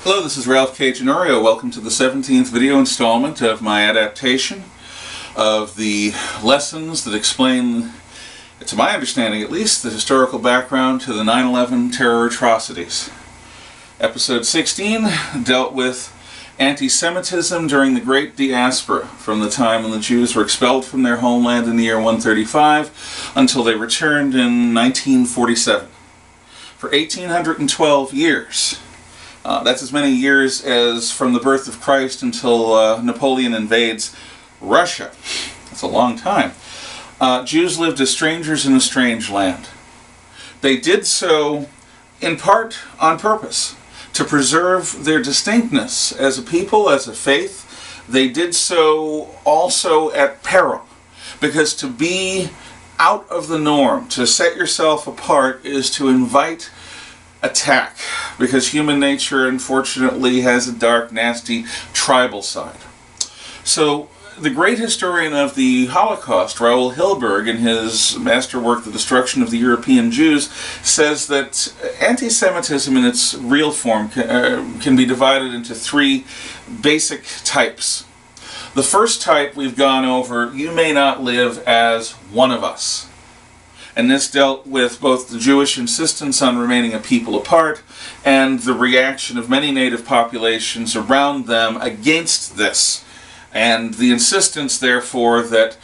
Hello, this is Ralph K. Ginorio. Welcome to the 17th video installment of my adaptation of the lessons that explain, to my understanding at least, the historical background to the 9/11 terror atrocities. Episode 16 dealt with anti-Semitism during the Great Diaspora, from the time when the Jews were expelled from their homeland in the year 135 until they returned in 1947. For 1812 years. That's as many years as from the birth of Christ until Napoleon invades Russia. That's a long time. Jews lived as strangers in a strange land. They did so in part on purpose, to preserve their distinctness as a people, as a faith. They did so also at peril, because to be out of the norm, to set yourself apart, is to invite attack, because human nature unfortunately has a dark, nasty, tribal side. So the great historian of the Holocaust, Raoul Hilberg, in his masterwork The Destruction of the European Jews, says that anti-Semitism in its real form can be divided into three basic types. The first type we've gone over: you may not live as one of us. And this dealt with both the Jewish insistence on remaining a people apart and the reaction of many native populations around them against this. And the insistence, therefore, that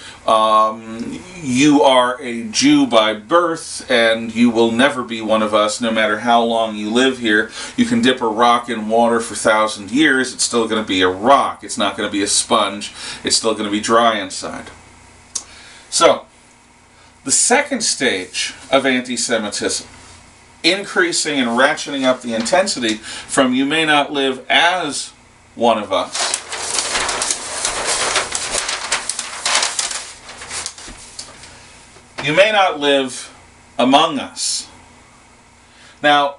you are a Jew by birth and you will never be one of us no matter how long you live here. You can dip a rock in water for 1,000 years, it's still going to be a rock. It's not going to be a sponge. It's still going to be dry inside. So, the second stage of anti-Semitism, increasing and ratcheting up the intensity from you may not live as one of us, you may not live among us. Now,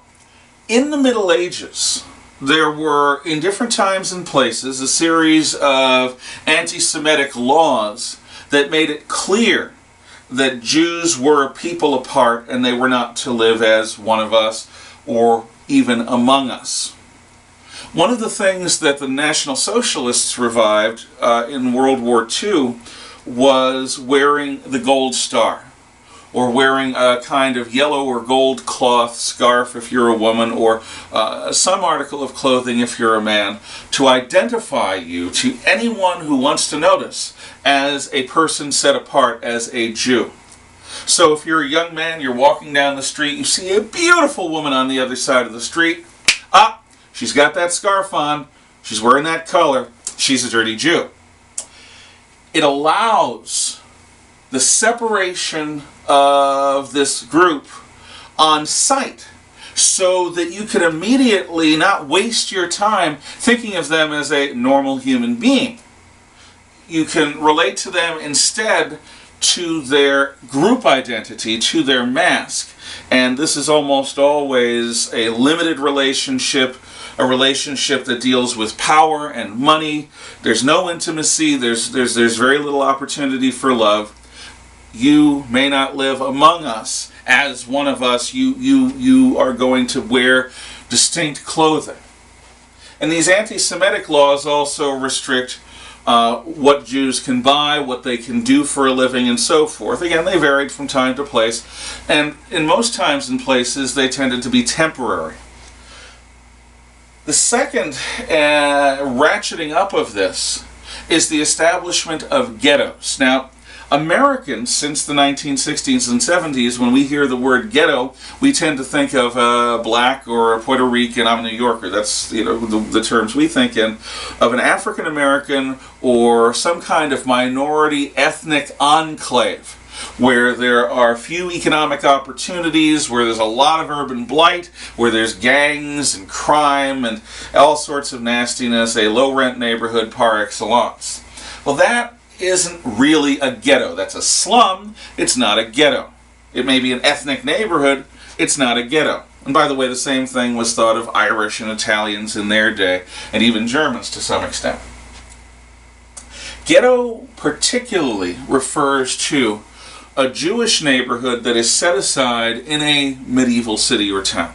in the Middle Ages, there were, in different times and places, a series of anti-Semitic laws that made it clear that Jews were a people apart and they were not to live as one of us or even among us. One of the things that the National Socialists revived in World War II was wearing the gold star, or wearing a kind of yellow or gold cloth scarf if you're a woman, or some article of clothing if you're a man, to identify you to anyone who wants to notice as a person set apart as a Jew. So if you're a young man, you're walking down the street, you see a beautiful woman on the other side of the street. Ah, she's got that scarf on, she's wearing that color, she's a dirty Jew. It allows the separation of this group on sight, so that you can immediately not waste your time thinking of them as a normal human being. You can relate to them instead to their group identity, to their mask. And this is almost always a limited relationship, a relationship that deals with power and money. There's no intimacy, there's very little opportunity for love. You may not live among us as one of us. You are going to wear distinct clothing. And these anti-Semitic laws also restrict what Jews can buy, what they can do for a living, and so forth. Again, they varied from time to place, and in most times and places they tended to be temporary. The second ratcheting up of this is the establishment of ghettos. Now, Americans, since the 1960s and 70s, when we hear the word ghetto, we tend to think of a black or a Puerto Rican. I'm a New Yorker, that's the terms we think in, of an African American or some kind of minority ethnic enclave, where there are few economic opportunities, where there's a lot of urban blight, where there's gangs and crime and all sorts of nastiness, a low-rent neighborhood par excellence. Well, that isn't really a ghetto. That's a slum, it's not a ghetto. It may be an ethnic neighborhood, it's not a ghetto. And by the way, the same thing was thought of Irish and Italians in their day, and even Germans to some extent. Ghetto particularly refers to a Jewish neighborhood that is set aside in a medieval city or town.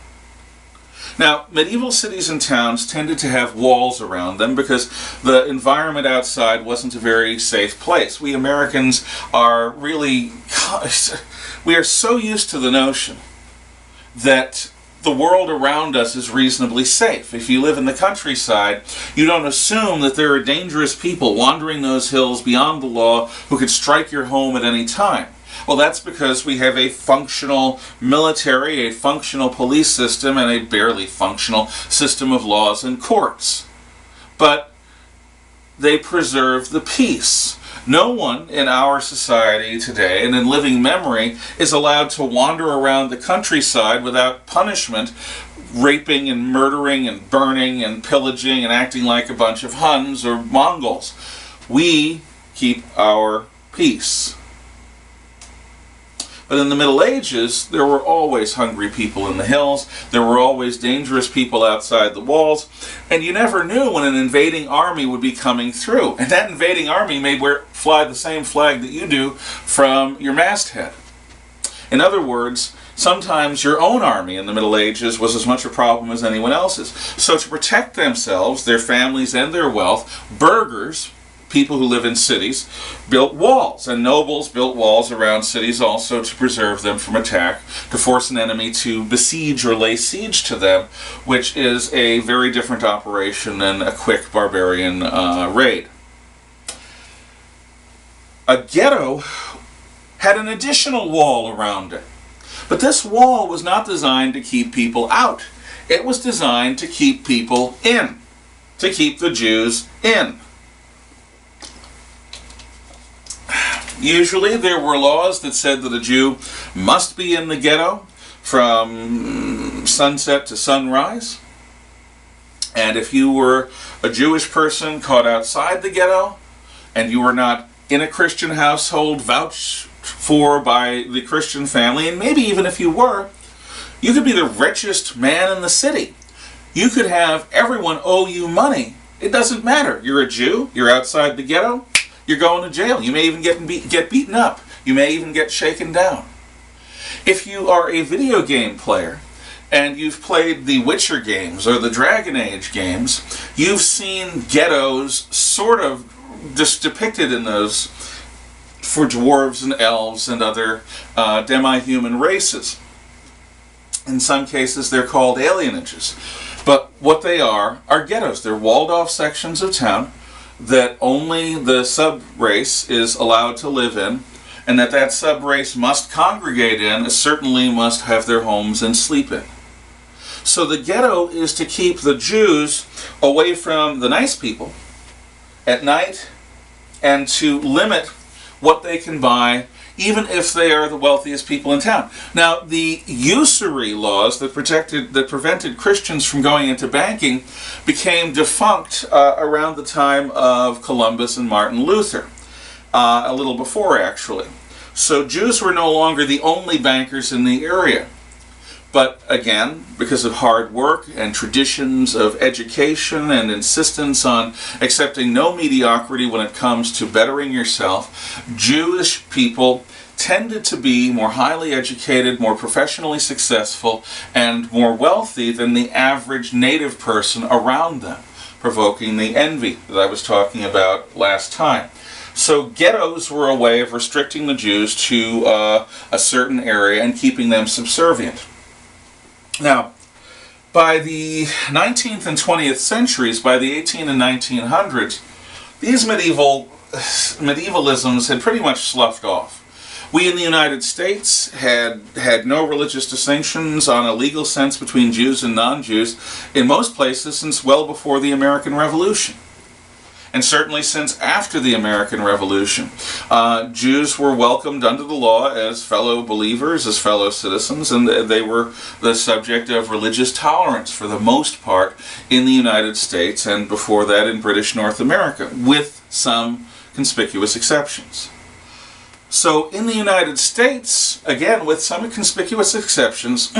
Now, medieval cities and towns tended to have walls around them because the environment outside wasn't a very safe place. We Americans are really, we are so used to the notion that the world around us is reasonably safe. If you live in the countryside, you don't assume that there are dangerous people wandering those hills beyond the law who could strike your home at any time. Well, that's because we have a functional military, a functional police system, and a barely functional system of laws and courts. But they preserve the peace. No one in our society today, and in living memory, is allowed to wander around the countryside without punishment, raping and murdering and burning and pillaging and acting like a bunch of Huns or Mongols. We keep our peace. But in the Middle Ages, there were always hungry people in the hills, there were always dangerous people outside the walls, and you never knew when an invading army would be coming through. And that invading army may fly the same flag that you do from your masthead. In other words, sometimes your own army in the Middle Ages was as much a problem as anyone else's. So to protect themselves, their families, and their wealth, burghers, people who live in cities, built walls, and nobles built walls around cities also to preserve them from attack, to force an enemy to besiege or lay siege to them, which is a very different operation than a quick barbarian raid. A ghetto had an additional wall around it, but this wall was not designed to keep people out. It was designed to keep people in, to keep the Jews in. Usually there were laws that said that a Jew must be in the ghetto from sunset to sunrise. And if you were a Jewish person caught outside the ghetto and you were not in a Christian household vouched for by the Christian family, and maybe even if you were, you could be the richest man in the city. You could have everyone owe you money. It doesn't matter. You're a Jew, you're outside the ghetto, you're going to jail. You may even get beaten up. You may even get shaken down. If you are a video game player and you've played the Witcher games or the Dragon Age games, you've seen ghettos sort of just depicted in those for dwarves and elves and other demi-human races. In some cases they're called alienages. But what they are ghettos. They're walled-off sections of town that only the sub-race is allowed to live in, and that sub-race must congregate in, certainly must have their homes and sleep in. So the ghetto is to keep the Jews away from the nice people at night, and to limit what they can buy, even if they are the wealthiest people in town. Now, the usury laws that prevented Christians from going into banking became defunct around the time of Columbus and Martin Luther, a little before actually. So Jews were no longer the only bankers in the area. But again, because of hard work and traditions of education and insistence on accepting no mediocrity when it comes to bettering yourself, Jewish people tended to be more highly educated, more professionally successful, and more wealthy than the average native person around them, provoking the envy that I was talking about last time. So ghettos were a way of restricting the Jews to a certain area and keeping them subservient. Now, by the 19th and 20th centuries, by the 18 and 1900s, these medievalisms had pretty much sloughed off. We in the United States had no religious distinctions on a legal sense between Jews and non-Jews in most places since well before the American Revolution. And certainly since after the American Revolution, Jews were welcomed under the law as fellow believers, as fellow citizens, and they were the subject of religious tolerance for the most part in the United States, and before that in British North America, with some conspicuous exceptions. So in the United States, again, with some conspicuous exceptions,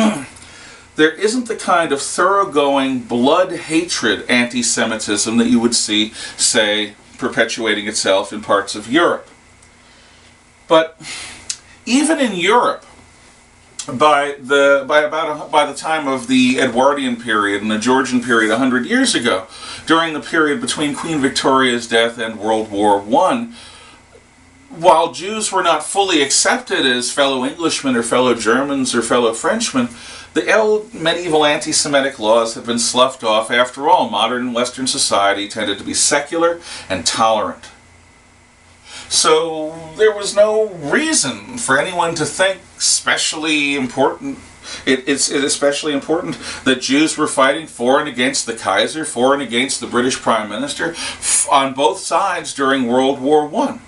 there isn't the kind of thoroughgoing, blood-hatred anti-Semitism that you would see, say, perpetuating itself in parts of Europe. But even in Europe, by the time of the Edwardian period and the Georgian period 100 years ago, during the period between Queen Victoria's death and World War I, while Jews were not fully accepted as fellow Englishmen or fellow Germans or fellow Frenchmen, the old medieval anti-Semitic laws had been sloughed off. After all, modern Western society tended to be secular and tolerant. So there was no reason for anyone to think especially important. It's especially important that Jews were fighting for and against the Kaiser, for and against the British Prime Minister, on both sides during World War I.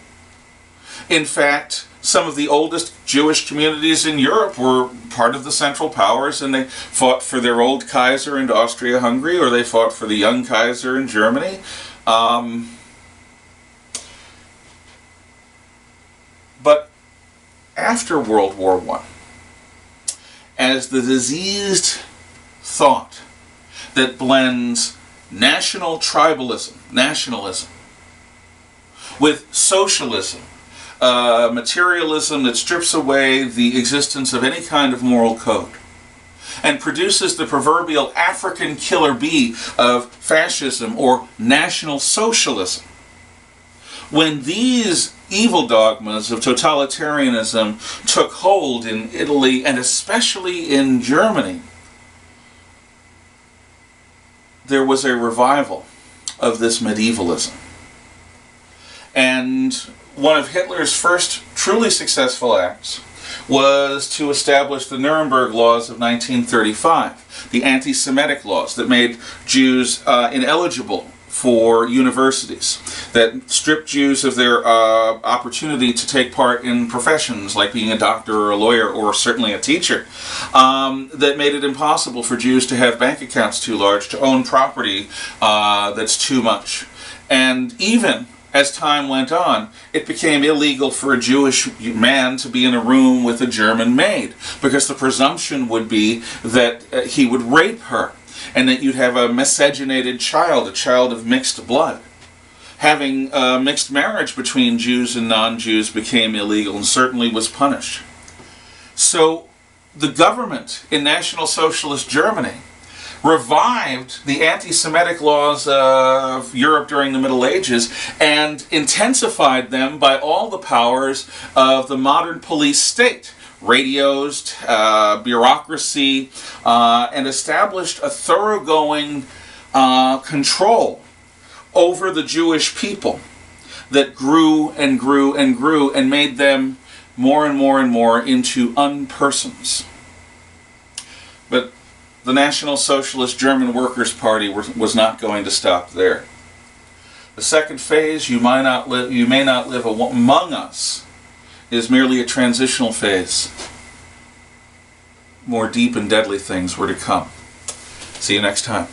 In fact, some of the oldest Jewish communities in Europe were part of the Central Powers, and they fought for their old Kaiser in Austria-Hungary, or they fought for the young Kaiser in Germany. But after World War I, as the diseased thought that blends national tribalism, nationalism, with socialism, materialism that strips away the existence of any kind of moral code, and produces the proverbial African killer bee of fascism or National Socialism. When these evil dogmas of totalitarianism took hold in Italy and especially in Germany, there was a revival of this medievalism. And one of Hitler's first truly successful acts was to establish the Nuremberg Laws of 1935, the Antisemitic Laws that made Jews ineligible for universities, that stripped Jews of their opportunity to take part in professions like being a doctor or a lawyer or certainly a teacher, that made it impossible for Jews to have bank accounts too large, to own property that's too much. And even as time went on, it became illegal for a Jewish man to be in a room with a German maid, because the presumption would be that he would rape her, and that you'd have a miscegenated child, a child of mixed blood. Having a mixed marriage between Jews and non-Jews became illegal and certainly was punished. So the government in National Socialist Germany revived the anti-Semitic laws of Europe during the Middle Ages and intensified them by all the powers of the modern police state, radios, bureaucracy, and established a thoroughgoing control over the Jewish people that grew and grew and grew and made them more and more and more into unpersons. But the National Socialist German Workers' Party was not going to stop there. The second phase, you may not live among us, is merely a transitional phase. More deep and deadly things were to come. See you next time.